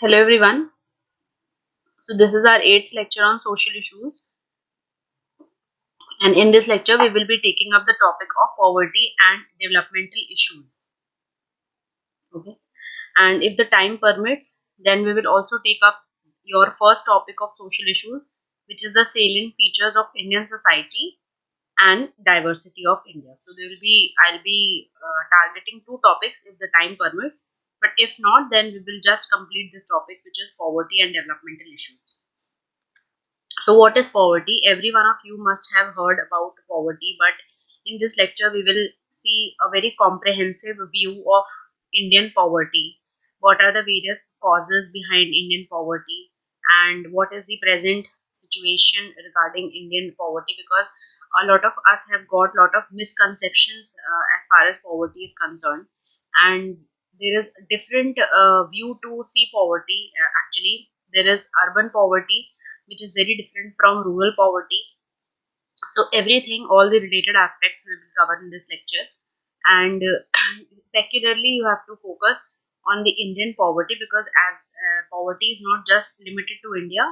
Hello everyone. So this is our eighth lecture on social issues, and in this lecture we will be taking up the topic of poverty and developmental issues. Okay. And if the time permits, then we will also take up your first topic of social issues, which is the salient features of Indian society and diversity of India. So I'll be targeting two topics if the time permits. But if not, then we will just complete this topic, which is poverty and developmental issues. So, what is poverty? Every one of you must have heard about poverty, but in this lecture, we will see a very comprehensive view of Indian poverty. What are the various causes behind Indian poverty, and what is the present situation regarding Indian poverty? Because a lot of us have got a lot of misconceptions as far as poverty is concerned, and there is a different view to see poverty. Actually, there is urban poverty, which is very different from rural poverty. So everything, all the related aspects will be covered in this lecture. And peculiarly, you have to focus on the Indian poverty because as poverty is not just limited to India,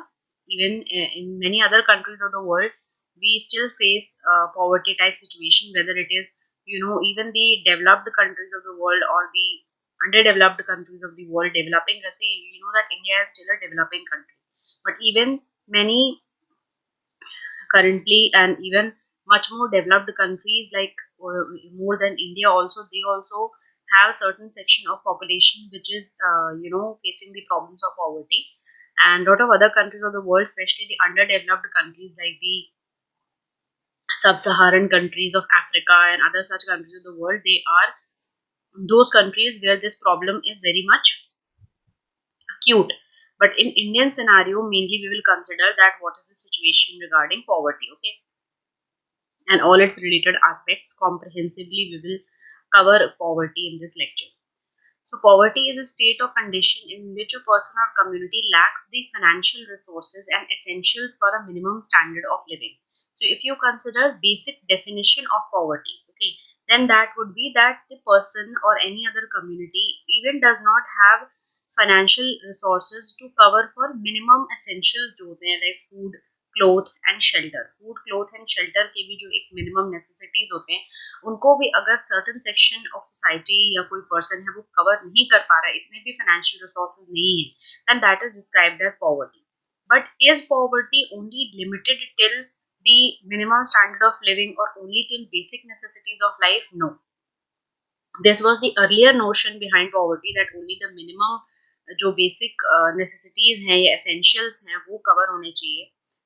even in many other countries of the world, we still face poverty type situation, whether it is, even the developed countries of the world or the underdeveloped countries of the world developing. See, you know that India is still a developing country, but even many currently and even much more developed countries like more than India also, they also have a certain section of population which is facing the problems of poverty, and a lot of other countries of the world, especially the underdeveloped countries like the sub-Saharan countries of Africa and other such countries of the world, they are those countries where this problem is very much acute. But in Indian scenario, mainly we will consider that what is the situation regarding poverty. Okay, and all its related aspects comprehensively. We will cover poverty in this lecture. So, poverty is a state or condition in which a person or community lacks the financial resources and essentials for a minimum standard of living. So, if you consider basic definition of poverty, okay, then that would be that the person or any other community even does not have financial resources to cover for minimum essentials जो होते हैं like food, cloth and shelter. Food, cloth and shelter के भी जो एक minimum necessities होते हैं, उनको भी अगर certain section of society या कोई person है वो cover नहीं कर पा रहा है, इतने भी financial resources नहीं है, then that is described as poverty. But is poverty only limited till the minimum standard of living or only till basic necessities of life? No. This was the earlier notion behind poverty that only the minimum जो basic necessities हैं या essentials हैं वो cover होने चाहिए,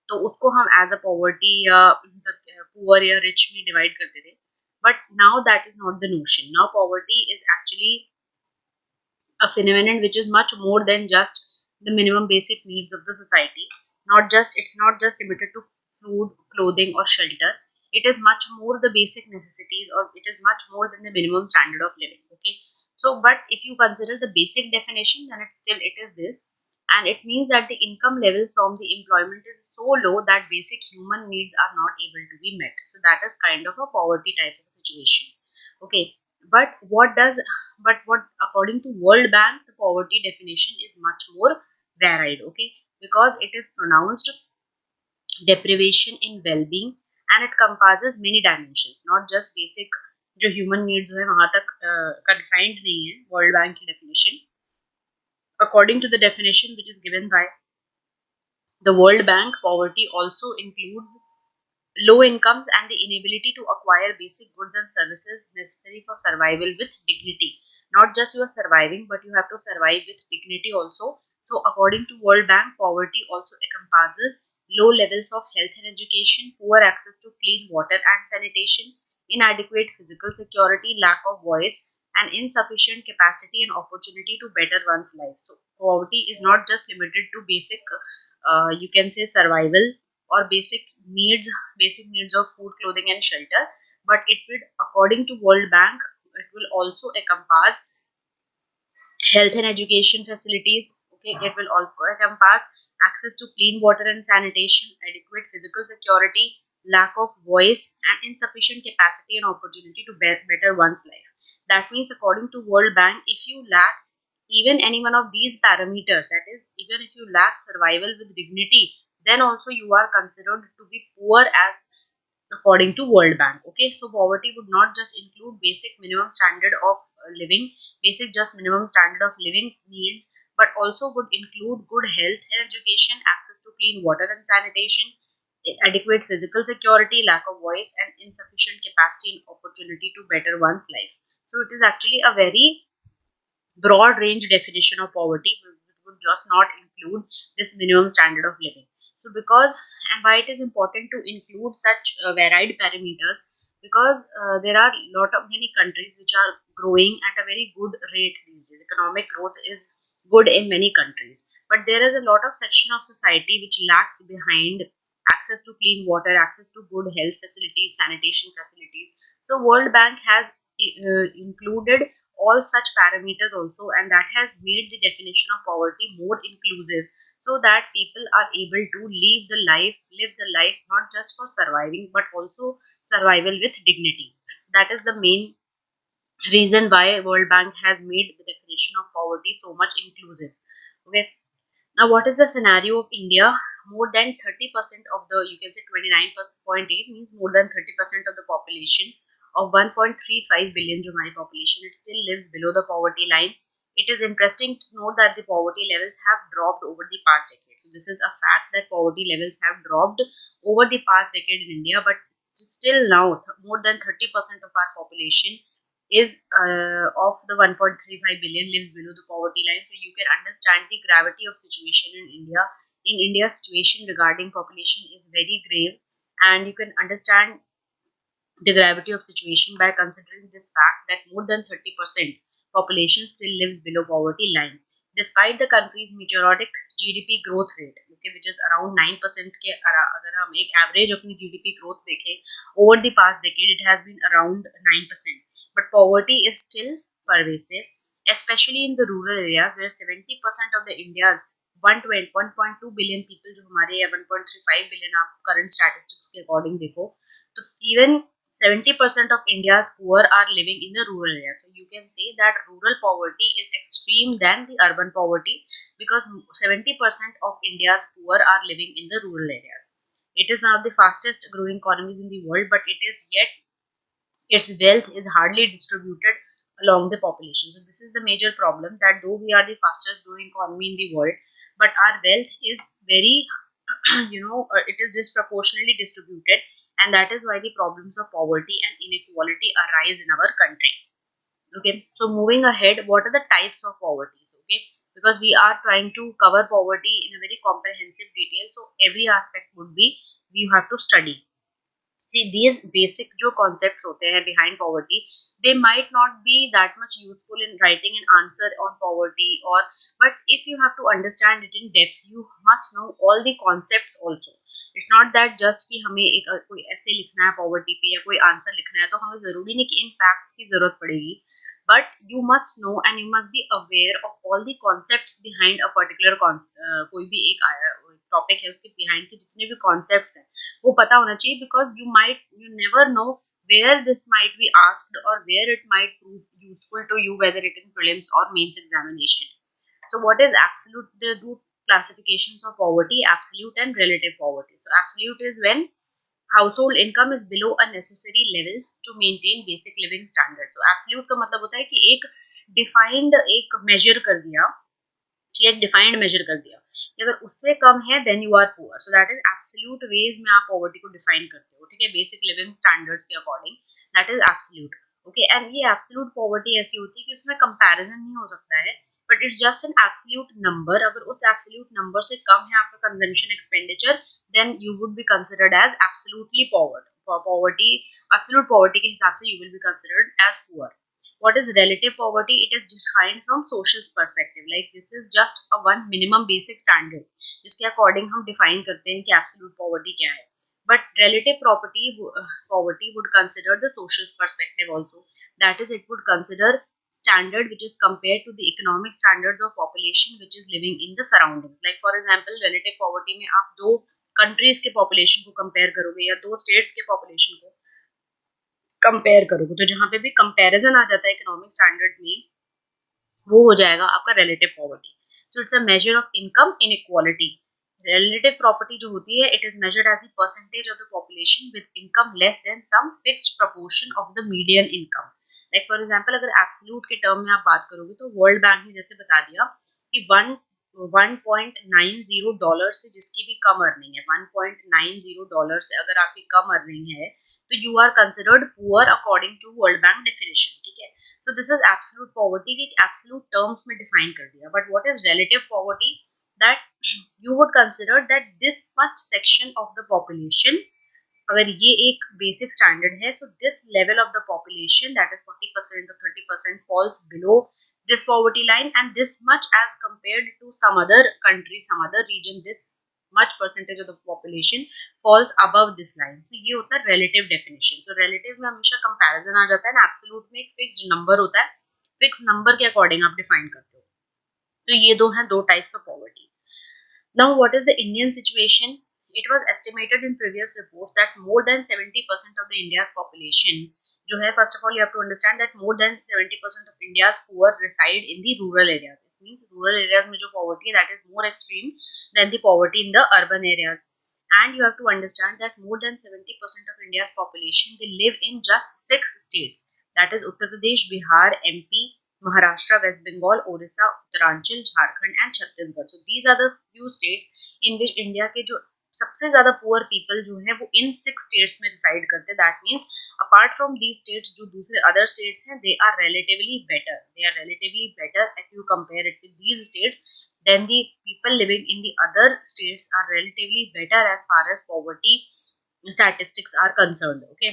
तो उसको हम एज अ पॉवर्टी या पुअर या रिच में डिवाइड करते थे. But now that is not the notion. Now poverty is actually a phenomenon which is much more than just the minimum basic needs of the society. Not just, it's not just limited to food, clothing or shelter. It is much more the basic necessities, or it is much more than the minimum standard of living. Okay. So, but if you consider the basic definition, then it is this, and it means that the income level from the employment is so low that basic human needs are not able to be met. So that is kind of a poverty type of situation. Okay, but what according to World Bank, the poverty definition is much more varied. Okay, because it is pronounced deprivation in well-being, and it compasses many dimensions, not just basic जो human needs है वहाँ तक confined नहीं है World Bank की definition. According to the definition which is given by the World Bank, poverty also includes low incomes and the inability to acquire basic goods and services necessary for survival with dignity. Not just you are surviving, but you have to survive with dignity also. So, according to World Bank, poverty also encompasses low levels of health and education, poor access to clean water and sanitation, inadequate physical security, lack of voice, and insufficient capacity and opportunity to better one's life. So, poverty is not just limited to basic, you can say, survival or basic needs of food, clothing and shelter, but it will, according to World Bank, it will also encompass health and education facilities. Okay, it will also encompass access to clean water and sanitation, adequate physical security, lack of voice and insufficient capacity and opportunity to better one's life. That means according to World Bank, if you lack even any one of these parameters, that is, even if you lack survival with dignity, then also you are considered to be poor as according to World Bank. Okay, so poverty would not just include basic minimum standard of living, basic just minimum standard of living needs, but also would include good health and education, access to clean water and sanitation, adequate physical security, lack of voice, and insufficient capacity and opportunity to better one's life. So it is actually a very broad range definition of poverty. It would just not include this minimum standard of living. So because, and why it is important to include such varied parameters, because there are lot of many countries which are growing at a very good rate these days. Economic growth is good in many countries, but there is a lot of section of society which lacks behind access to clean water, access to good health facilities, sanitation facilities. So World Bank has included all such parameters also, and that has made the definition of poverty more inclusive, so that people are able to live the life not just for surviving but also survival with dignity. That is the main reason why World Bank has made the definition of poverty so much inclusive. Okay, now what is the scenario of India? More than 30% of the, you can say 29.8 means more than 30% of the population of 1.35 billion जो हमारी population, it still lives below the poverty line. It is interesting to note that the poverty levels have dropped over the past decade. So this is a fact that poverty levels have dropped over the past decade in India, but still now more than 30% of our population is of the 1.35 billion lives below the poverty line. So you can understand the gravity of situation in India. In India, situation regarding population is very grave, and you can understand the gravity of situation by considering this fact that more than 30% population still lives below poverty line, despite the country's meteoric GDP growth rate, okay, which is around 9% के अगर हम एक average अपनी GDP growth देखें over the past decade, it has been around 9%, but poverty is still pervasive, especially in the rural areas where 70% of the India's 1.2 billion people जो हमारे 1.35 billion आप current statistics के according देखो, तो even 70% of India's poor are living in the rural areas. So you can say that rural poverty is extreme than the urban poverty, because 70% of India's poor are living in the rural areas. It is one of the fastest growing economies in the world, but it is yet its wealth is hardly distributed along the population. So this is the major problem, that though we are the fastest growing economy in the world, but our wealth is very it is disproportionately distributed, and that is why the problems of poverty and inequality arise in our country. Okay, so moving ahead, what are the types of poverties? Okay, because we are trying to cover poverty in a very comprehensive detail, so every aspect would be we have to study. See, these basic जो concepts होते हैं behind poverty, they might not be that much useful in writing an answer on poverty, or but if you have to understand it in depth, you must know all the concepts also. It's not that just कि हमें एक कोई essay लिखना है poverty पे या कोई answer लिखना है, तो हमें जरूरी नहीं कि इन facts की जरूरत पड़ेगी, but you must know and you must be aware of all the concepts behind a particular कोई भी एक टॉपिक है उसके behind के जितने भी concepts हैं वो पता होना चाहिए, because you never know where this might be asked or where it might prove useful to you, whether it in prelims or mains examination. So what is absolute? The two classifications of poverty: absolute and relative poverty. So absolute is when household income is below a necessary level to maintain basic living standards. So absolute का मतलब होता है कि एक defined एक measure कर दिया, ठीक है, एक डिफाइंड मेजर कर दिया कि अगर उससे कम है then you are poor. So that is absolute ways में आप पॉवर्टी को डिफाइन करते हो, ठीक है, बेसिक लिविंग स्टैंडर्ड्स के according. That is absolute. Okay, and ये एब्सोल्यूट पॉवर्टी ऐसी होती है कि उसमें कंपैरिजन नहीं हो सकता है, but it's just an absolute number. अगर उस एब्सोल्यूट नंबर से कम है आपका consumption expenditure, then you would be considered as absolutely powered. Poverty, absolute poverty के हिसाब से you will be considered as poor. What is relative poverty? It is defined from social perspective, like this is just a one minimum basic standard जिसके according हम define करते हैं कि absolute poverty क्या है. But relative poverty would consider the social perspective also. That is, it would consider standard which is compared to the economic standards of population which is living in the surroundings. Like for example, relative poverty में आप दो countries के population को compare करोगे या दो states के population को कंपेयर करोगे, तो जहाँ पे भी कंपैरिजन आ जाता है इकोनॉमिक स्टैंडर्ड्स में, वो हो जाएगा आपका relative poverty. So it's a measure of income inequality. Relative property जो होती है, it is measured as the percentage of the population with income less than some fixed proportion of the median income. Like for example, अगर absolute के term में आप बात करोगे तो वर्ल्ड बैंक ने जैसे बता दिया कि 1.90 डॉलर से जिसकी भी कम अर्निंग है, 1.90 डॉलर से अगर आपकी कम अर्निंग है, तो you are considered poor according to World Bank definition. ठीक है. So this is absolute poverty की absolute terms में define कर दिया. But what is relative poverty? That you would consider that this much section of the population, अगर ये एक basic standard है, so this level of the population, that is 40% or 30%, falls below this poverty line, and this much as compared to some other country, some other region, this much percentage of the population falls above this line. So ये होता है relative definition. So relative में हमेशा comparison आ जाता है, and absolute में एक fixed number होता है, fixed number के according आप define करते हो. तो ये दो हैं, दो types of poverty. Now, what is the Indian situation? It was estimated in previous reports that more than 70% of the India's population, जो है, first of all, you have to understand that more than 70% of India's poor reside in the rural areas. This means rural areas में जो poverty है, that is more extreme than the poverty in the urban areas. And you have to understand that more than 70% of India's population, they live in just 6 states. That is Uttar Pradesh, Bihar, MP, Maharashtra, West Bengal, Orissa, Uttaranchal, Jharkhand and Chhattisgarh. So these are the few states in which India के जो सबसे ज्यादा poor people जो है वो इन 6 states में reside करते हैं. That means apart from these states, जो दूसरे अदर स्टेट्स हैं, they are relatively better if you compare it with these states, then the people living in the other states are relatively better as far as poverty statistics are concerned. Okay.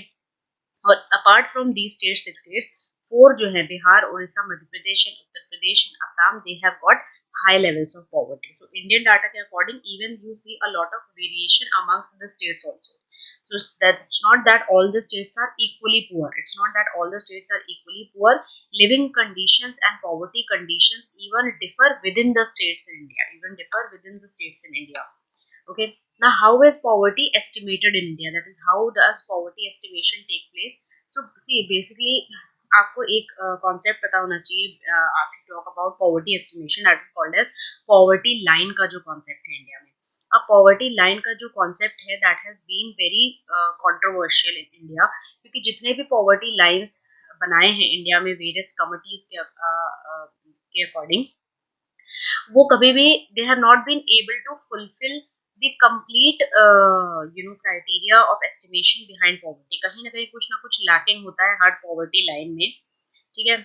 और apart from these states, 6 states, 4 जो है, Bihar, Orissa, Madhya Pradesh and Uttar Pradesh and Assam, they have got high levels of poverty. So Indian data के according, even you see a lot of variation amongst the states also. So that's not that all the states are equally poor. It's not that all the states are equally poor. Living conditions and poverty conditions even differ within the states in India. Okay. Now, how is poverty estimated in India? That is, how does poverty estimation take place? So see, basically आपको एक concept पता होना चाहिए after talk about poverty estimation, that is called as poverty line का जो concept है India में. अब पॉवर्टी लाइन का जो कॉन्सेप्ट है, that has been very controversial in India, क्योंकि जितने भी पॉवर्टी लाइंस बनाए हैं इंडिया में वेरियस कमिटीज के अकॉर्डिंग, वो कभी भी they have not been able to fulfil the complete criteria of estimation behind poverty. कहीं ना कहीं कुछ ना कुछ लैकिंग होता है हर पॉवर्टी लाइन में. ठीक है.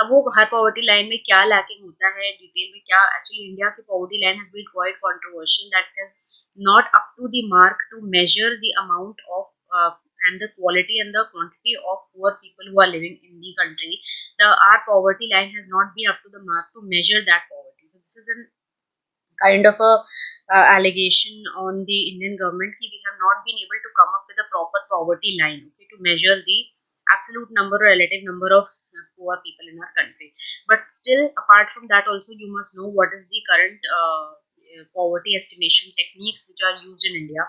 अब वो हर पॉवर्टी लाइन में क्या लैकिंग होता है, डिटेल में क्या, एक्चुअली इंडिया की poverty line has been quite controversial, that is not up to the mark to measure the amount of and the quality and the quantity of poor people who are living in the country. Our poverty line has not been up to the mark to measure that poverty. So this is a kind of a allegation on the Indian government that we have not been able to come up with a proper poverty line, okay, to measure the absolute number or relative number of poor people in our country. But still, apart from that also, you must know what is the current poverty estimation techniques which are used in India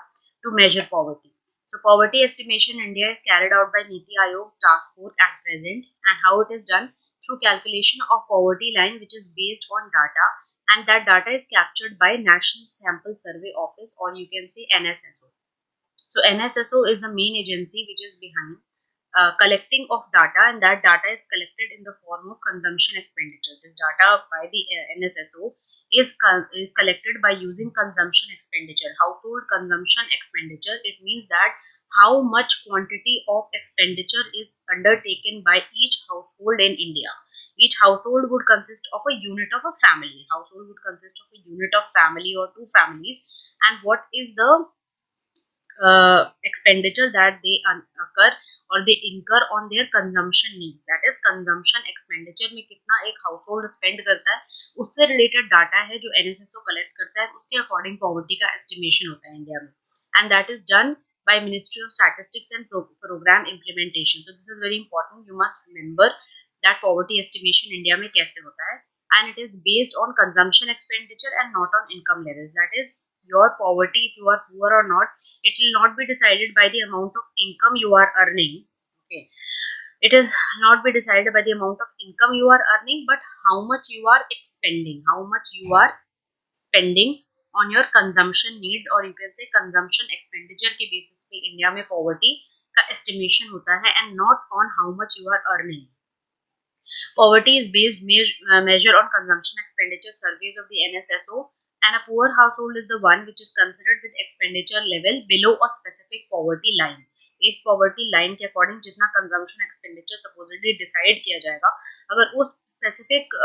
to measure poverty. So poverty estimation in India is carried out by Niti Aayog's task force at present, and how it is done through calculation of poverty line, which is based on data, and that data is captured by National Sample Survey Office, or you can say NSSO. So NSSO is the main agency which is behind collecting of data, and that data is collected in the form of consumption expenditure. This data by the NSSO is collected by using consumption expenditure, household consumption expenditure. It means that how much quantity of expenditure is undertaken by each household in India. Each household would consist of a unit of a family. Household would consist of a unit of family or two families, and what is the expenditure that they occur or they incur on their consumption needs. That is consumption expenditure में कितना एक household spend करता है, उससे related data है जो NSSO collect करता है, उसके according poverty का estimation होता है इंडिया में, and that is done by Ministry of Statistics and Program Implementation. So this is very important. You must remember that poverty estimation India में कैसे होता है, and it is based on consumption expenditure and not on income levels. That is, your poverty, if you are poor or not, it will not be decided by the amount of income you are earning. Okay. It is not be decided by the amount of income you are earning, but how much you are expending, how much you are spending on your consumption needs, or you can say consumption expenditure के basis पे India में poverty का estimation होता है, and not on how much you are earning. Poverty is based measure on consumption expenditure surveys of the NSSO, and a poor household is the one which is considered with expenditure level below a specific poverty line. इस poverty line के according जितना consumption expenditure supposedly decide किया जाएगा, अगर उस specific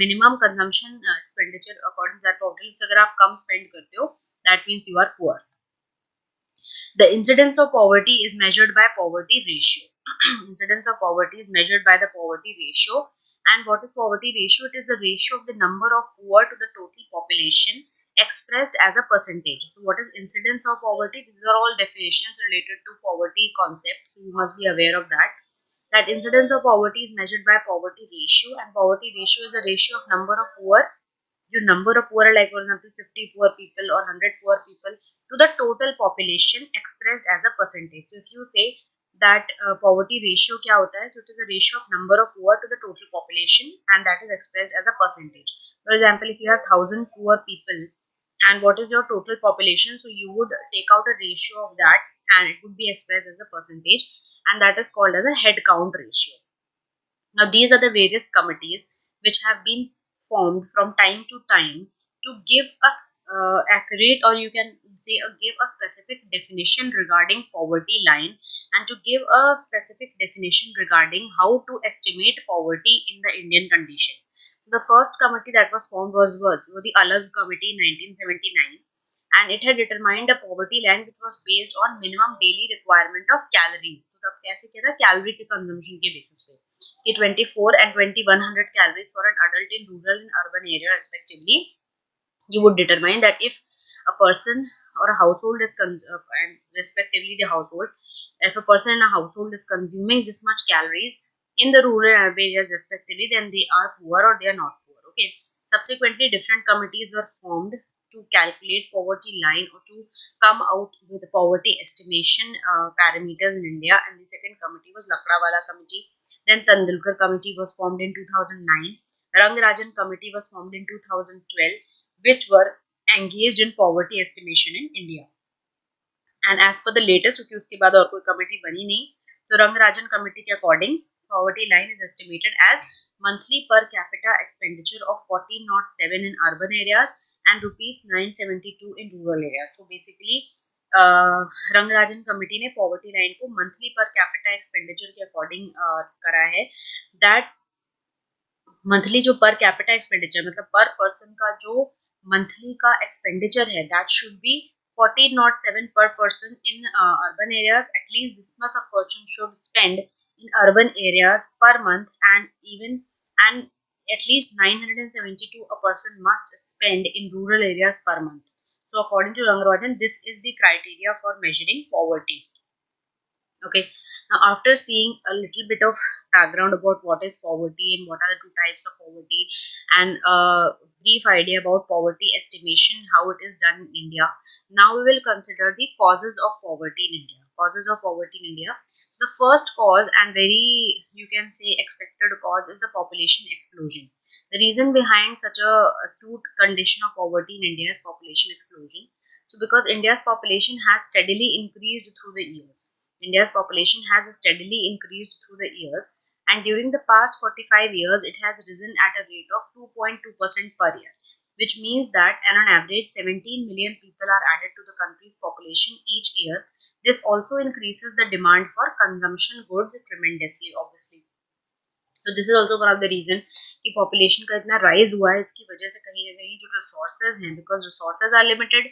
minimum consumption expenditure according to that poverty अगर आप कम spend करते हो, that means you are poor. The incidence of poverty is measured by poverty ratio. Incidence of poverty is measured by the poverty ratio. And what is poverty ratio? It is the ratio of the number of poor to the total population expressed as a percentage. So what is incidence of poverty? These are all definitions related to poverty concept. So you must be aware of that. That incidence of poverty is measured by poverty ratio, and poverty ratio is a ratio of number of poor, जो number of poor like for example 50 poor people or 100 poor people to the total population expressed as a percentage. So if you say that poverty ratio क्या होता है, so it is a ratio of number of poor to the total population, and that is expressed as a percentage. For example, if you have 1,000 poor people and what is your total population, so you would take out a ratio of that and it would be expressed as a percentage, and that is called as a head count ratio. Now, these are the various committees which have been formed from time to time to give us accurate, or you can say give a specific definition regarding poverty line, and to give a specific definition regarding how to estimate poverty in the Indian condition. So the first committee that was formed was the Alag Committee in 1979, and it had determined a poverty line which was based on minimum daily requirement of calories. तो तब कैसे किया था, calorie के consumption के basis पे कि 24 and 2100 calories for an adult in rural and urban area respectively. You would determine that if a person or a household is and respectively the household, if a person in a household is consuming this much calories in the rural and urban areas respectively, then they are poor or they are not poor. Okay. Subsequently, different committees were formed to calculate poverty line or to come out with poverty estimation parameters in India. And the second committee was Lakdawala Committee. Then Tendulkar Committee was formed in 2009. Rangarajan Committee was formed in 2012, which were engaged in poverty estimation in India. And as for the latest, क्योंकि उसके बाद और कोई committee बनी नहीं, तो Rangarajan committee के according poverty line is estimated as monthly per capita expenditure of 1407 in urban areas and rupees 972 in rural areas. So basically, Rangarajan committee ने poverty line को monthly per capita expenditure के अकॉर्डिंग करा है. That monthly जो per capita expenditure मतलब पर person का जो मंथली का एक्सपेंडिचर है, that should be 1407 per person in urban areas. At least this much a person should spend in urban areas per month, and at least 972 a person must spend in rural areas per month. So according to Rangarajan, this is the criteria for measuring poverty. Okay, now after seeing a little bit of background about what is poverty and what are the two types of poverty, and a brief idea about poverty estimation, how it is done in India, now we will consider the causes of poverty in India. Causes of poverty in India. So the first cause, and very you can say expected cause, is the population explosion. The reason behind such a acute condition of poverty in India is population explosion. So because India's population has steadily increased through the years. India's population has steadily increased through the years, and during the past 45 years, it has risen at a rate of 2.2% per year, which means that on an average 17 million people are added to the country's population each year. This also increases the demand for consumption goods tremendously, obviously. So this is also one of the reason कि population का इतना rise हुआ है, इसकी वजह से कहीं ना कहीं जो resources हैं, because resources are limited,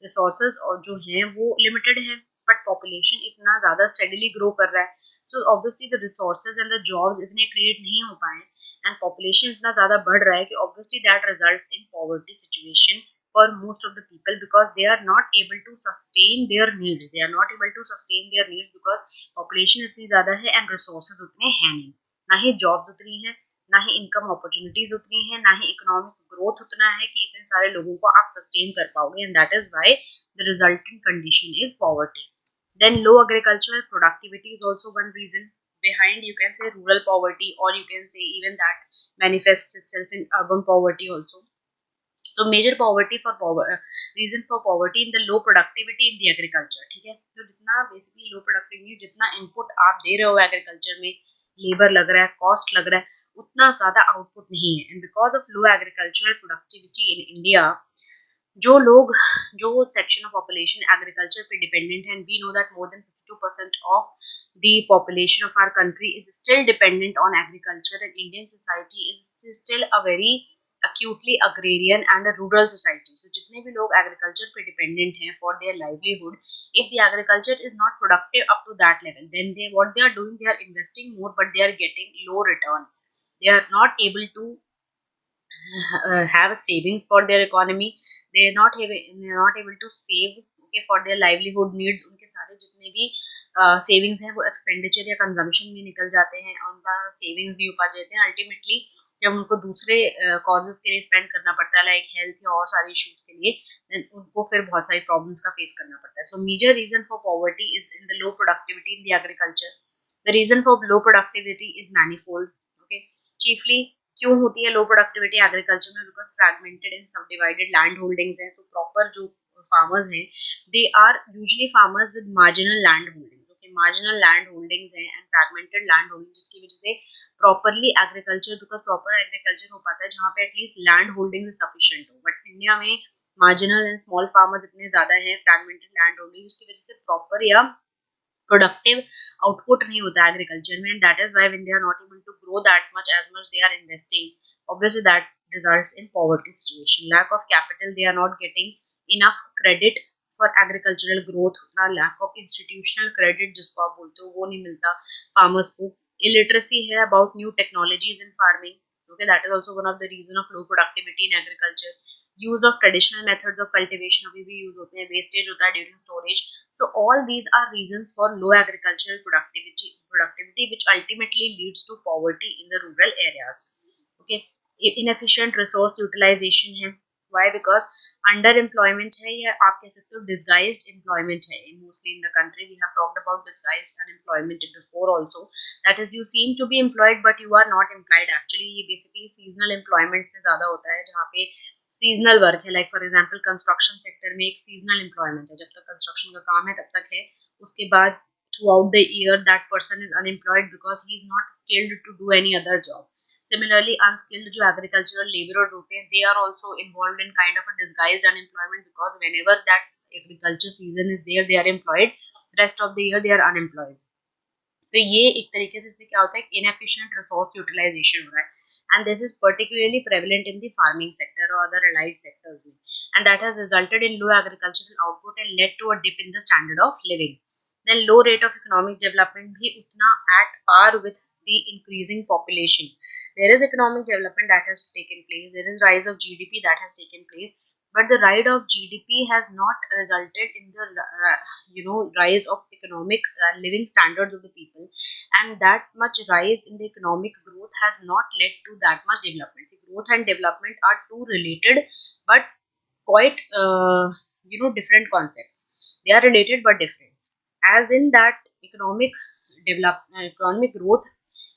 resources और जो हैं वो limited हैं, but population इतना ज़्यादा steadily grow कर रहा है, so obviously the resources and the jobs इतने create नहीं हो पाए, and population इतना ज़्यादा बढ़ रहा है कि obviously that results in poverty situation for most of the people, because they are not able to sustain their needs. They are not able to sustain their needs because population इतनी ज़्यादा है and resources उतने हैं नहीं. ना ही job उतनी है, ना ही इनकम अपॉर्चुनिटीज उतनी है, ना ही इकोनॉमिक ग्रोथ उतना है कि इतने सारे लोगों को आप सस्टेन कर पाओगे, and that is why the resulting condition is poverty. Then low agricultural productivity is also one reason. behind, you can say, rural poverty, or you can say even that manifests itself in urban poverty also. So major poverty for reason for poverty in the low productivity in the agriculture, ठीक है. तो जितना basically low productivity, जितना input आप दे रहे हो agriculture में, labor लग रहा है, cost लग रहा है, उतना ज़्यादा output नहीं है. And because of low agricultural productivity in India, जो लोग, जो section of population agriculture पे dependent है, and we know that more than 52% of the population of our country is still dependent on agriculture, and Indian society is still a very acutely agrarian and a rural society. So जितने भी लोग agriculture पे dependent हैं for their livelihood, if the agriculture is not productive up to that level, then what they are doing, they are investing more, but they are getting low return. They are not able to have savings for their economy. They are not able to save, okay, for their livelihood needs. उनके सारे जितने भी savings हैं वो expenditure या consumption में निकल जाते हैं, और उनका सेविंग्स भी उपा जाते हैं. अल्टीमेटली जब उनको दूसरे कॉजेज के लिए स्पेंड करना पड़ता है, लाइक हेल्थ या और सारे इश्यूज के लिए, then उनको फिर बहुत सारी प्रॉब्लम्स का फेस करना पड़ता है. So major reason for poverty is in the low productivity in the agriculture. The reason for low productivity is manifold. Okay, chiefly क्यों होती है लो प्रोडक्टिविटी एग्रीकल्चर में? Because fragmented and subdivided land holdings हैं. तो proper जो farmers हैं, they are usually farmers with marginal land holdings. Okay, marginal land holdings हैं and fragmented land holding, जिसकी वजह से properly agriculture, because proper agriculture हो पाता है जहाँ पे एटलीस्ट लैंड होल्डिंग सफिशिएंट हो. बट इंडिया में मार्जिनल एंड स्मॉल फार्मर्स इतने ज्यादा हैं, फ्रैगमेंटेड लैंड होल्डिंग, जिसकी वजह से प्रॉपर या प्रोडक्टिव आउटपुट नहीं होता एग्रीकल्चर में. That is why when they are not able to grow that much as much they are investing, obviously that results in poverty situation. Lack of capital, they are not getting enough credit for agricultural growth. ना lack of institutional credit जिसको आप बोलते हो वो नहीं मिलता farmers को. Illiteracy है about new technologies in farming. Okay, that is also one of the reason of low productivity in agriculture. Use of traditional methods of cultivation अभी भी use होते हैं, wastage होता है during storage. So all these are reasons for low agricultural productivity, which ultimately leads to poverty in the rural areas. Okay, inefficient resource utilization है. Why? Because underemployment है, या आप कह सकते हो disguised employment है. Mostly in the country we have talked about disguised unemployment before also. That is, you seem to be employed but you are not employed actually. ये basically seasonal employment में ज़्यादा होता है, जहाँ पे सीजनल वर्क है. Like for example construction sector में एक सीजनल एम्प्लॉयमेंट है, जब तक कंस्ट्रक्शन का काम है तब तक है. उसके बाद throughout the year that person is unemployed because he is not skilled to do any other job. Similarly, unskilled जो agricultural laborers होते हैं, they are also involved in kind of a disguised unemployment, because whenever that agriculture season is there, they are employed. Rest of the year they are unemployed. तो ये एक तरीके से इससे क्या होता है, inefficient resource utilization हो रहा है. And this is particularly prevalent in the farming sector or other allied sectors, and that has resulted in low agricultural output and led to a dip in the standard of living. Then low rate of economic development भी उतना at par with the increasing population. There is economic development that has taken place, there is rise of GDP that has taken place, but the rise of GDP has not resulted in the rise of economic living standards of the people, and that much rise in the economic growth has not led to that much development. See, growth and development are two related but quite different concepts. They are related but different. As in that economic growth,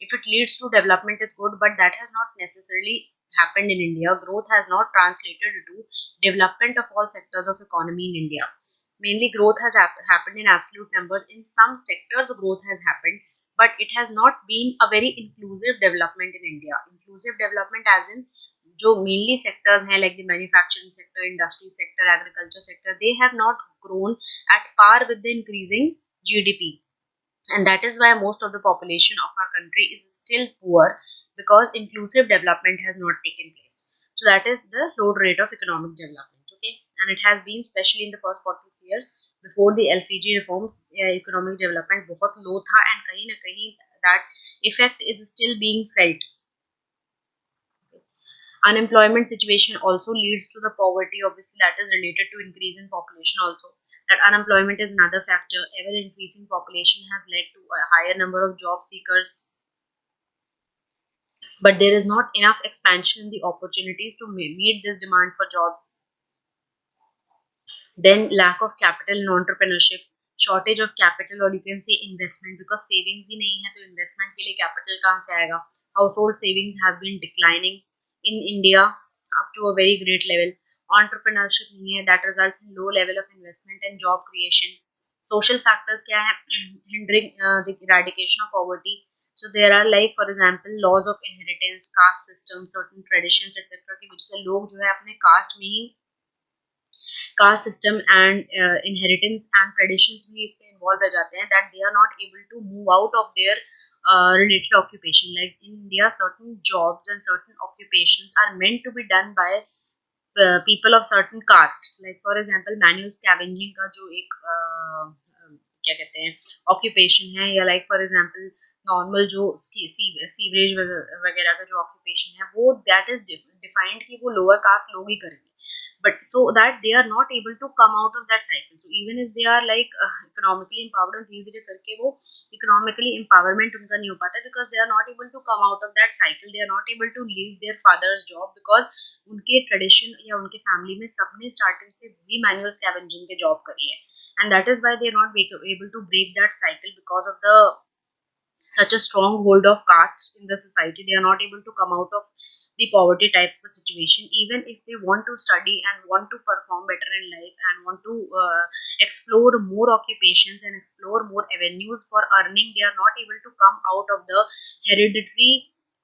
if it leads to development, is good, but that has not necessarily happened in India. Growth has not translated to development of all sectors of economy in India. Mainly growth has happened in absolute numbers. In some sectors growth has happened, but it has not been a very inclusive development in India. Inclusive development as in जो mainly sectors हैं, like the manufacturing sector, industry sector, agriculture sector, they have not grown at par with the increasing GDP. And that is why most of the population of our country is still poor, because inclusive development has not taken place. So that is the low rate of economic development. Okay, and it has been especially in the first 46 years before the LPG reforms. Economic development बहुत low था, and कहीं ना कहीं that effect is still being felt. Unemployment situation also leads to the poverty. Obviously, that is related to increase in population also. That unemployment is another factor. Ever increasing population has led to a higher number of job seekers, but there is not enough expansion in the opportunities to meet this demand for jobs. Then lack of capital and entrepreneurship. shortage of capital, or you can say investment, because savings ही नहीं है तो investment के लिए capital कहाँ से आएगा. Household savings have been declining in India up to a very great level. Entrepreneurship नहीं है, that results in low level of investment and job creation. Social factors क्या है, hindering the eradication of poverty. So there are like for example laws of inheritance, caste system, certain traditions etc. की वजह से लोग जो है अपने caste में ही caste system and inheritance and traditions भी इतने involved रह जाते हैं that they are not able to move out of their related occupation. Like in India, certain jobs and certain occupations are meant to be done by people of certain castes. Like for example, manual scavenging का जो एक क्या कहते हैं occupation है, या like for example normal जो sewerage वगैरह का जो ऑक्यूपेशन है वो दैट इज डिफाइंड कि वो लोअर कास्ट लोग ही करेंगे, but so that they are not able to come out of that cycle. So even if they are like economically empowered and धीरे धीरे करके वो economically empowerment उनका नहीं हो पाता because they are not able to come out of that cycle. They are not able to leave their father's job because उनके tradition या उनके family में सबने starting से भी manual scavenging के job करी है, and that is why they are not able to break that cycle because of the such a strong hold of castes in the society. They are not able to come out of the poverty type of situation. Even if they want to study and want to perform better in life and want to explore more occupations and explore more avenues for earning, they are not able to come out of the hereditary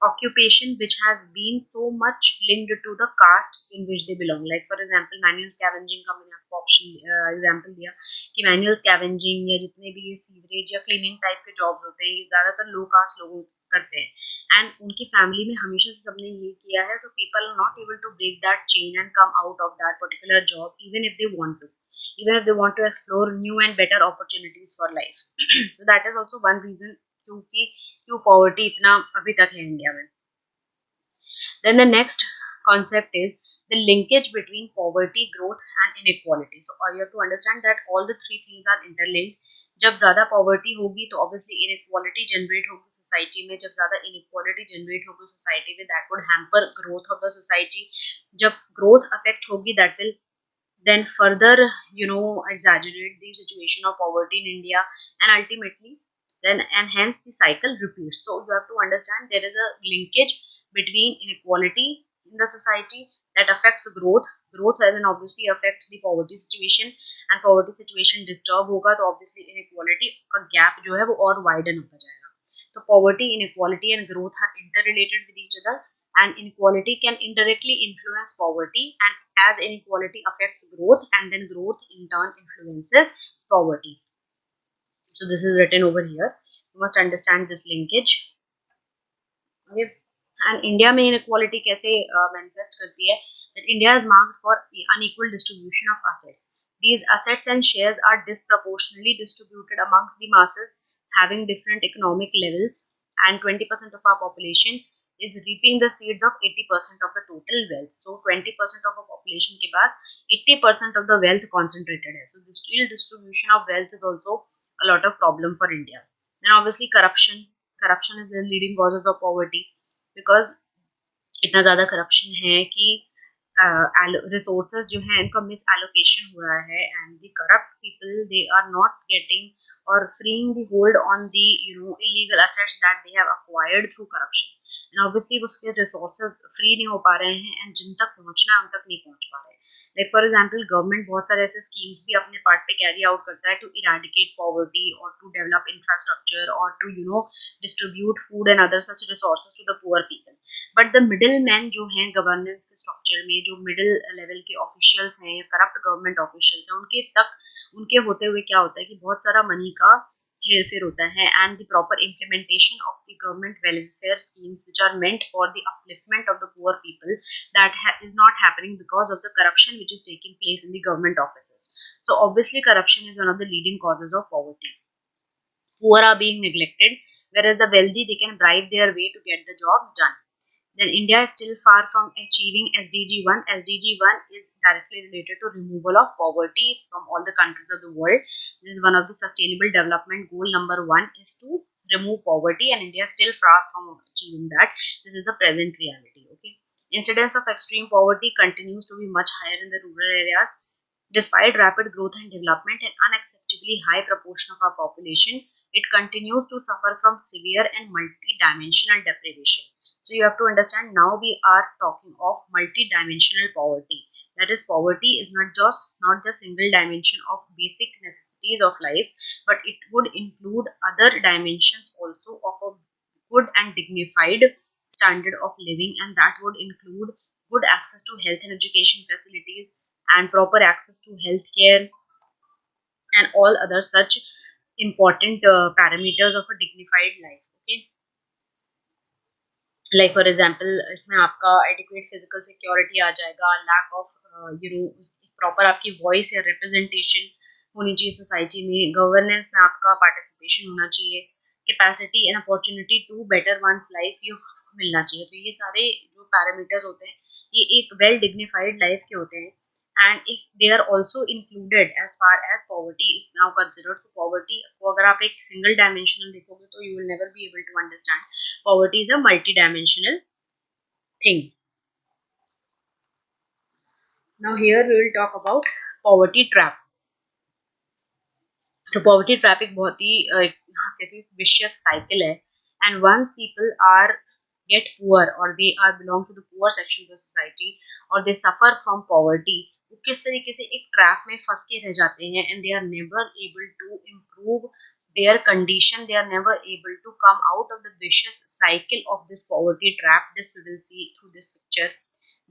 occupation which has been so much linked to the caste in which they belong. Like for example manual scavenging का मैंने आपको option example दिया कि manual scavenging या जितने भी ये sewerage या क्लीनिंग टाइप के जॉब होते हैं ये ज़्यादातर लो कास्ट लोग करते हैं एंड उनकी फैमिली में हमेशा से सबने ये किया है, तो people are not able to break that chain and come out of that particular job even if they want to, even if they want to explore new and better opportunities for life. So that is also one reason क्यों poverty इतना अभी तक है India में. Then the next concept is the linkage between poverty, growth and inequality. So you have to understand that all the three things are interlinked. जब ज़्यादा poverty होगी तो obviously inequality generate होगी society में. जब ज़्यादा inequality generate होगी society में, that would hamper growth of the society. जब growth affect होगी, that will then further exaggerate the situation of poverty in India, and ultimately then and hence the cycle repeats. So you have to understand there is a linkage between inequality in the society that affects growth then obviously affects the poverty situation, and poverty situation disturb होगा तो obviously inequality का gap जो है वो और widen होता जाएगा. तो poverty, inequality and growth are interrelated with each other, and inequality can indirectly influence poverty, and as inequality affects growth and then growth in turn influences poverty. So this is written over here. You must understand this linkage. Okay. And India में inequality कैसे manifest करती है? That India is marked for unequal distribution of assets. These assets and shares are disproportionately distributed amongst the masses having different economic levels, and 20% of our population is reaping the seeds of 80% of the total wealth. So 20% of our population के पास 80% of the wealth concentrated है. So this distribution of wealth is also a lot of problem for India. Then obviously corruption is the leading causes of poverty because इतना ज़्यादा corruption है कि resources जो हैं इनका miss allocation हो रहा है, and the corrupt people they are not getting or freeing the hold on the illegal assets that they have acquired through corruption, and obviously उसके resources free नहीं हो पा रहे हैं and जिन तक पहुंचना है उन तक नहीं पहुंच पा रहे हैं. Like for example government बहुत सारे ऐसे schemes भी अपने part पे carry out करता है to eradicate poverty or to develop infrastructure or to distribute food and other such resources to the poor people. But the middle man जो हैं गवर्नेंस के स्ट्रक्चर में, जो मिडिल लेवल के ऑफिशियल्स हैं या करप्ट गवर्नमेंट ऑफिशियल्स हैं, उनके होते हुए क्या होता है कि बहुत सारा मनी का हेर फेर होता है, and the proper implementation of the government welfare schemes which are meant for the upliftment of the poor people that is not happening because of the corruption which is taking place in the government offices. So obviously corruption is one of the leading causes of poverty. Poor are being neglected, whereas the wealthy they can bribe their way to get the jobs done. Then India is still far from achieving SDG 1. SDG 1 is directly related to removal of poverty from all the countries of the world. This is one of the sustainable development goal number 1 is to remove poverty, and India is still far from achieving that. This is the present reality. Okay. Incidence of extreme poverty continues to be much higher in the rural areas. Despite rapid growth and development and unacceptably high proportion of our population, it continues to suffer from severe and multi-dimensional deprivation. So you have to understand, now we are talking of multi-dimensional poverty. That is, poverty is not just single dimension of basic necessities of life, but it would include other dimensions also of a good and dignified standard of living, and that would include good access to health and education facilities, and proper access to healthcare, and all other such important parameters of a dignified life. Okay, like for example, इसमें आपका adequate physical security आ जाएगा, lack of proper आपकी voice या representation होनी चाहिए society में, governance में आपका पार्टिसिपेशन होना चाहिए, capacity and opportunity to better one's life ये मिलना चाहिए. तो ये सारे जो पैरामीटर्स होते हैं, ये एक वेल डिग्निफाइड लाइफ के होते हैं. And if they are also included as far as poverty is now considered, so poverty को अगर आप एक single dimensional देखोगे तो you will never be able to understand. Poverty is a multi-dimensional thing. Now here we will talk about poverty trap. तो poverty trap एक बहुत ही कहते हैं vicious cycle है, and once people are get poor or they are belong to the poor section of the society or they suffer from poverty, वो किस तरीके से एक ट्रैप में फंस के रह जाते हैं, and they are never able to improve their condition, they are never able to come out of the vicious cycle of this poverty trap. This we will see through this picture.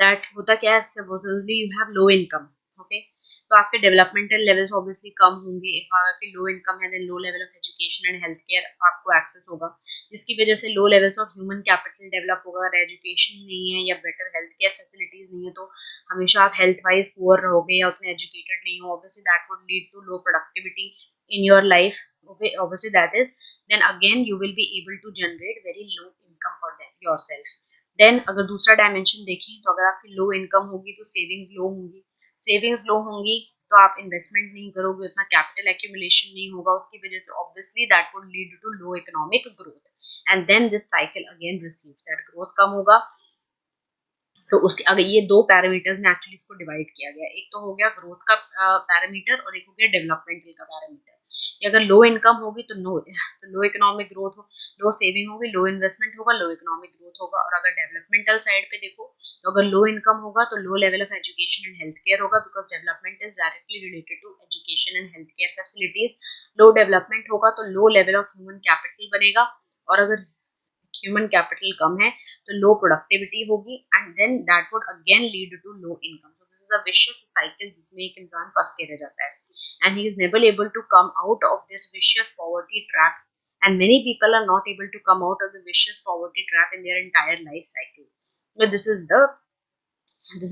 That होता क्या है, supposedly you have low income. Okay, तो आपके developmental levels obviously कम होंगे. आपके low income है, then low level of education and health care आपको एक्सेस होगा, जिसकी वजह से low levels of human capital develop होगा. अगर एजुकेशन नहीं है या बेटर हेल्थ केयर फैसिलिटीज नहीं है, तो हमेशा आप हेल्थ वाइज पुअर रहोगे या उतने एजुकेटेड नहीं हो. Obviously that would lead to low productivity in your life. Okay, obviously that is, then again you will be able to generate very low income for them yourself. Then अगर दूसरा dimension देखें, तो अगर आपकी low income होगी तो savings लो होंगी. Savings लो होंगी तो आप इन्वेस्टमेंट नहीं करोगे, उतना कैपिटल एक्यूमुलेशन नहीं होगा, उसकी वजह से obviously that would lead to low economic growth, and then this cycle again receives that growth कम होगा. तो उसके अगर ये दो पैरामीटर्स में एक्चुअली इसको डिवाइड किया गया, एक तो हो गया ग्रोथ का पैरामीटर और एक हो गया डेवलपमेंटल का पैरामीटर. अगर लो इनकम होगी तो लो इकोनॉमिक ग्रोथ हो, लो सेविंग होगी, लो इन्वेस्टमेंट होगा, लो इकोनॉमिक ग्रोथ होगा. और अगर डेवलपमेंटल साइड पे देखो, तो अगर लो इनकम होगा तो low level of education and health care होगा, because development is directly related to education and health care facilities. Low development होगा तो low level of human capital बनेगा, और अगर ह्यूमन कैपिटल कम है तो लो प्रोडक्टिविटी होगी, and then that would again lead to low income. So this is a vicious cycle जिसमें एक इंसान फंस के रह जाता है, and he is never able to come out of this vicious poverty trap, and many people are not able to come out of the vicious poverty trap in their entire life cycle. So this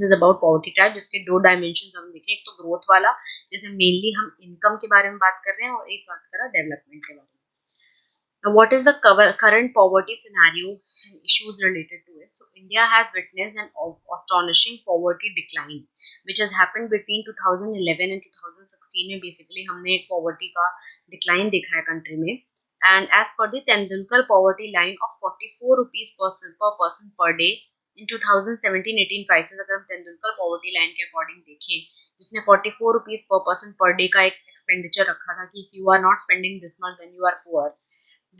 is about poverty trap, जिसके दो dimension हम देखें, एक तो growth वाला, जैसे mainly हम income के बारे में बात कर रहे हैं, और एक बात करा डेवलपमेंट के बारे में. Now, what is the current poverty scenario and issues related to it? So, India has witnessed an astonishing poverty decline, which has happened between 2011 and 2016. में basically हमने एक poverty का decline देखा है country में. And as per the Tendulkar poverty line of 44 rupees per person per day in 2017-18 prices, अगर हम Tendulkar poverty line के according देखें, जिसने 44 rupees per person per day का एक expenditure रखा था कि if you are not spending this much then you are poor.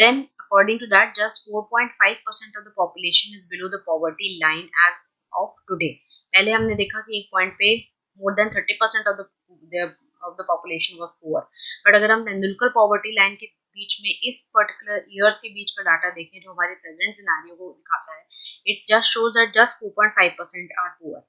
Then, according to that, just 4.5% of the population is below the poverty line as of today. पहले हमने देखा कि एक पॉइंट पे more than 30% of the population was poor. But अगर हम Tendulkar poverty line के बीच में इस particular years के बीच का डाटा देखें, जो हमारे present scenario को दिखाता है, it just shows that just 4.5% are poor.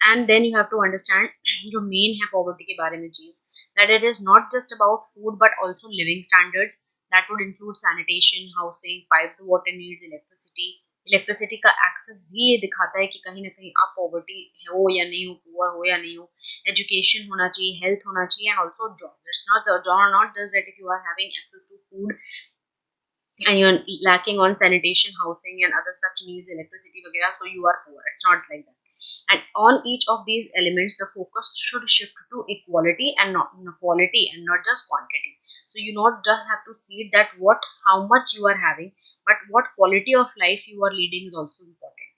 And then you have to understand जो main है poverty के बारे में चीज, that it is not just about food but also living standards. That would include sanitation, housing, piped water needs, electricity. Electricity का access भी ये दिखाता है कि कहीं ना कहीं आप पॉवर्टी हो या नहीं हो, पुअर हो या नहीं हो. एजुकेशन होना चाहिए, हेल्थ होना चाहिए, and also job. It's not just that if you are having access to food and you're lacking on sanitation, housing, and other such needs, electricity, वगैरह, so you are poor. It's not like that. And on each of these elements, the focus should shift to equality and not quality, and not just quantity. So you not just have to see that how much you are having, but what quality of life you are leading is also important.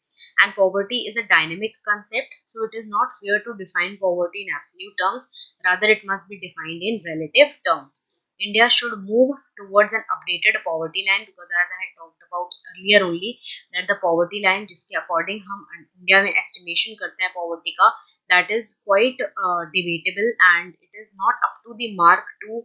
And poverty is a dynamic concept, so it is not fair to define poverty in absolute terms. Rather, it must be defined in relative terms. India should move towards an updated poverty line, because as I had talked about earlier only, that the poverty line जिसके according हम India में estimation करते हैं poverty का, that is quite debatable, and it is not up to the mark to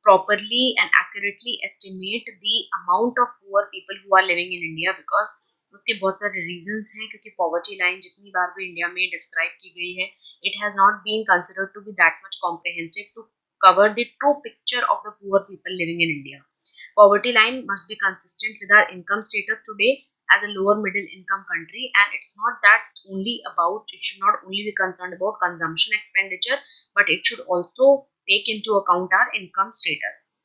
properly and accurately estimate the amount of poor people who are living in India, because उसके बहुत सारे reasons हैं, क्योंकि poverty line जितनी बार भी India में describe की गई है, it has not been considered to be that much comprehensive to cover the true picture of the poor people living in India. Poverty line must be consistent with our income status today as a lower middle income country, and it's not that only about, it should not only be concerned about consumption expenditure, but it should also take into account our income status.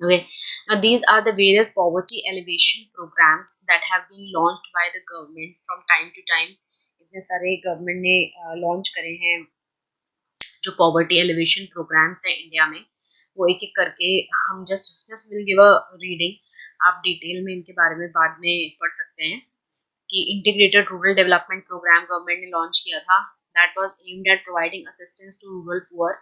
Okay, now these are the various poverty elevation programs that have been launched by the government from time to time. इतने सारे government ने launch करे हैं जो poverty alleviation programmes हैं India में, वो एक एक करके हम just will give a reading. आप डिटेल में इनके बारे में बाद में पढ़ सकते हैं कि integrated rural development program government ने लॉन्च किया था. That was aimed at providing assistance to rural poor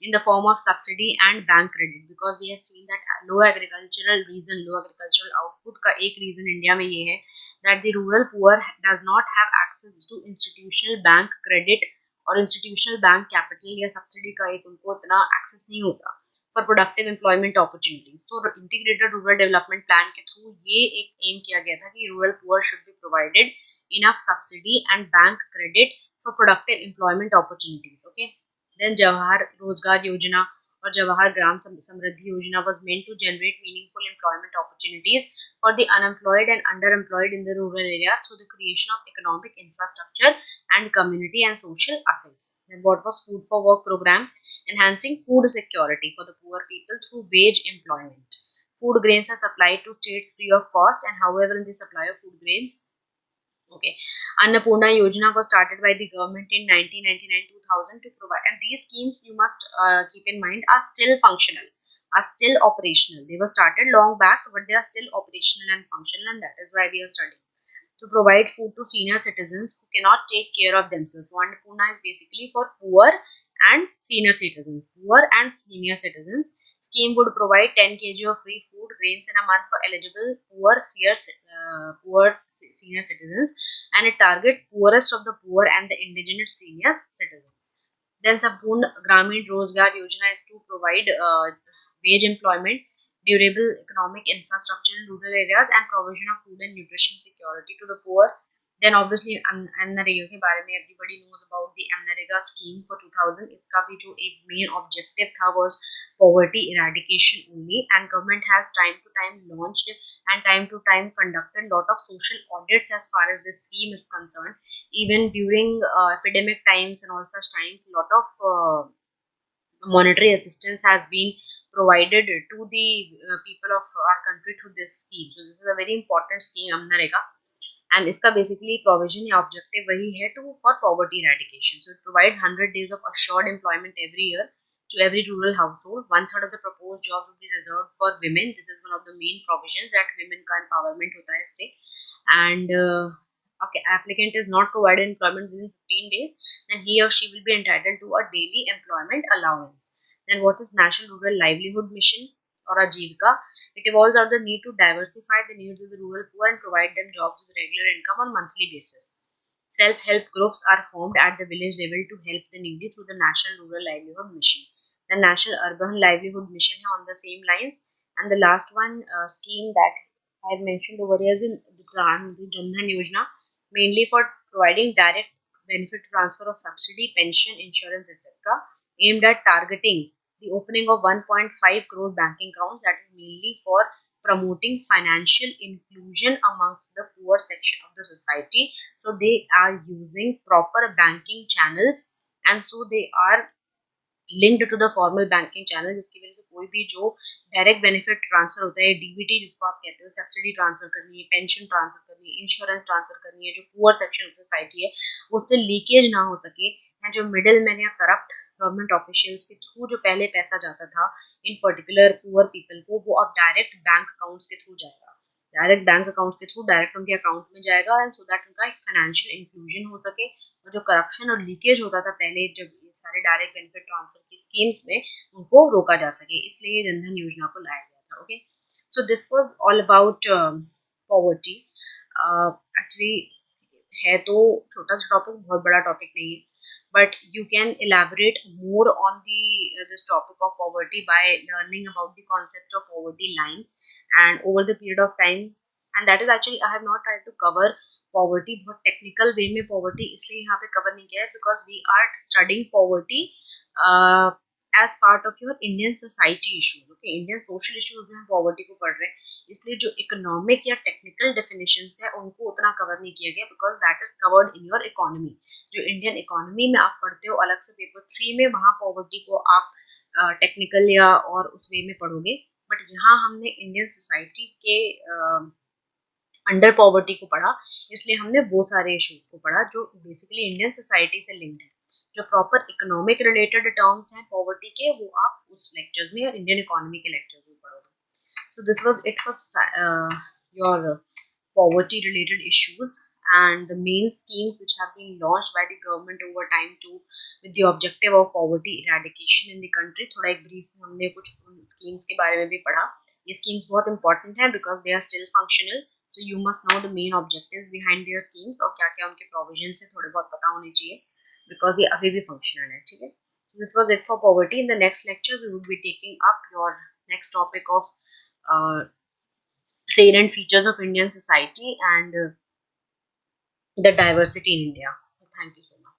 in the form of subsidy and bank credit, because we have seen that low agricultural output का एक reason India में ये है that the rural poor does not have access to institutional bank credit और institutional bank capital या subsidy का एक उनको इतना access नहीं होता for productive employment opportunities. तो integrated rural development plan के through ये एक aim किया गया था कि rural poor should be provided enough subsidy and bank credit for productive employment opportunities. Okay. Then Jawahar Rozgar Yojana or Jawahar Gram Samriddhi Yojana was meant to generate meaningful employment opportunities for the unemployed and underemployed in the rural areas through the creation of economic infrastructure and community and social assets. Then what was Food for Work program? Enhancing food security for the poor people through wage employment. Food grains are supplied to states free of cost, and however in the supply of food grains. Okay, Annapurna Yojana was started by the government in 1999-2000 to provide, and these schemes you must keep in mind are still functional, are still operational. They were started long back, but they are still operational and functional, and that is why we are studying. To provide food to senior citizens who cannot take care of themselves. So Annapurna is basically for poor and senior citizens. Poor and senior citizens. Scheme would provide 10 kg of free food grains in a month for eligible poor senior citizens, and it targets poorest of the poor and the indigenous senior citizens. Then Sampoorna Gramin Rozgar Yojana is to provide wage employment, durable economic infrastructure in rural areas, and provision of food and nutrition security to the poor. Then obviously MNREGA के बारे में everybody knows about the MNREGA scheme for 2000. इसका भी जो एक main objective था was poverty eradication only, and government has time to time launched and time to time conducted lot of social audits as far as this scheme is concerned. Even during epidemic times and all such times, lot of monetary assistance has been provided to the people of our country through this scheme. So this is a very important scheme, MNREGA, and इसका basically provision या objective वही है for poverty eradication. So it provides 100 days of assured employment every year to every rural household. 1/3 of the proposed jobs will be reserved for women. This is one of the main provisions that women का empowerment होता है इससे. And okay, applicant is not provided employment within 15 days, then he or she will be entitled to a daily employment allowance. Then what is National Rural Livelihood Mission or Ajivika? It evolves out the need to diversify the needs of the rural poor and provide them jobs with regular income on monthly basis. Self-help groups are formed at the village level to help the needy through the National Rural Livelihood Mission. The National Urban Livelihood Mission on the same lines. And the last one scheme that I have mentioned over here is in the Jan Dhan Yojana, mainly for providing direct benefit transfer of subsidy, pension, insurance, etc., aimed at targeting the opening of 1.5 crore banking accounts, that is mainly for promoting financial inclusion amongst the poor section of the society. So they are using proper banking channels, and so they are linked to the formal banking channel, जिसकी वजह से कोई भी जो direct benefit transfer होता है, DBT जिसको आप कहते हैं, सब्सिडी ट्रांसफर करनी है, पेंशन ट्रांसफर करनी है, इंश्योरेंस ट्रांसफर करनी है, जो पुअर सेक्शन ऑफ सोसाइटी है उससे लीकेज ना हो सके, या जो मिडिल मैन या करप्ट गवर्नमेंट ऑफिशियल्स के थ्रू जो पहले पैसा जाता था इन पर्टिकुलर पुअर पीपल को, वो अब डायरेक्ट बैंक अकाउंट्स के थ्रू जाएगा. डायरेक्ट बैंक अकाउंट के थ्रू डायरेक्ट उनके अकाउंट में जाएगा, एंड सो दैट उनका एक फाइनेंशियल इंक्लूजन हो सके, और जो करप्शन और लीकेज होता था पहले जब ये सारे डायरेक्ट बेनिफिट ट्रांसफर की स्कीम्स में, उनको रोका जा सके, इसलिए जनधन योजना को लाया गया था. Okay, so this was all about poverty. Actually है तो छोटा सा टॉपिक, बहुत बड़ा टॉपिक नहीं है, but you can elaborate more on the this topic of poverty by learning about the concept of poverty line and over the period of time. And that is actually I have not tried to cover poverty बहुत technical way में poverty इसलिए यहाँ पे cover नहीं किया है, because we are studying poverty uh, as part of your Indian society issues. Okay, Indian social issues में हम poverty को पढ़ रहे हैं, इसलिए जो economic या technical definitions है उनको उतना cover नहीं किया गया, because that is covered in your economy. जो इंडियन इकोनॉमी में आप पढ़ते हो अलग से पेपर 3 में, वहाँ पॉवर्टी को आप टेक्निकल या और उस वे में पढ़ोगे, बट यहाँ हमने इंडियन सोसाइटी के अंडर पॉवर्टी को पढ़ा, इसलिए हमने वो सारे इश्यूज को पढ़ा जो बेसिकली इंडियन सोसाइटी से लिंक्ड है. जो प्रॉपर इकोनॉमिक रिलेटेड टर्म्स हैं पॉवर्टी के, वो आप उस लेक्चर्स में या इंडियन इकोनॉमी के लेक्चर्स में पढ़ोगे. So this was it for your poverty related issues and the main schemes which have been launched by the government over time to with the objective of poverty eradication in the country. थोड़ा एक brief में हमने कुछ schemes के बारे में भी पढ़ा. ये schemes बहुत important हैं because they are still functional. So you must know the main objectives behind their schemes और क्या क्या उनके provisions हैं थोड़े बहुत पता होने चाहिए, because ये अभी भी functional है. ठीक है. So this was it for poverty. In the next lecture we would be taking up your next topic of salient features of Indian society and the diversity in India. Thank you so much.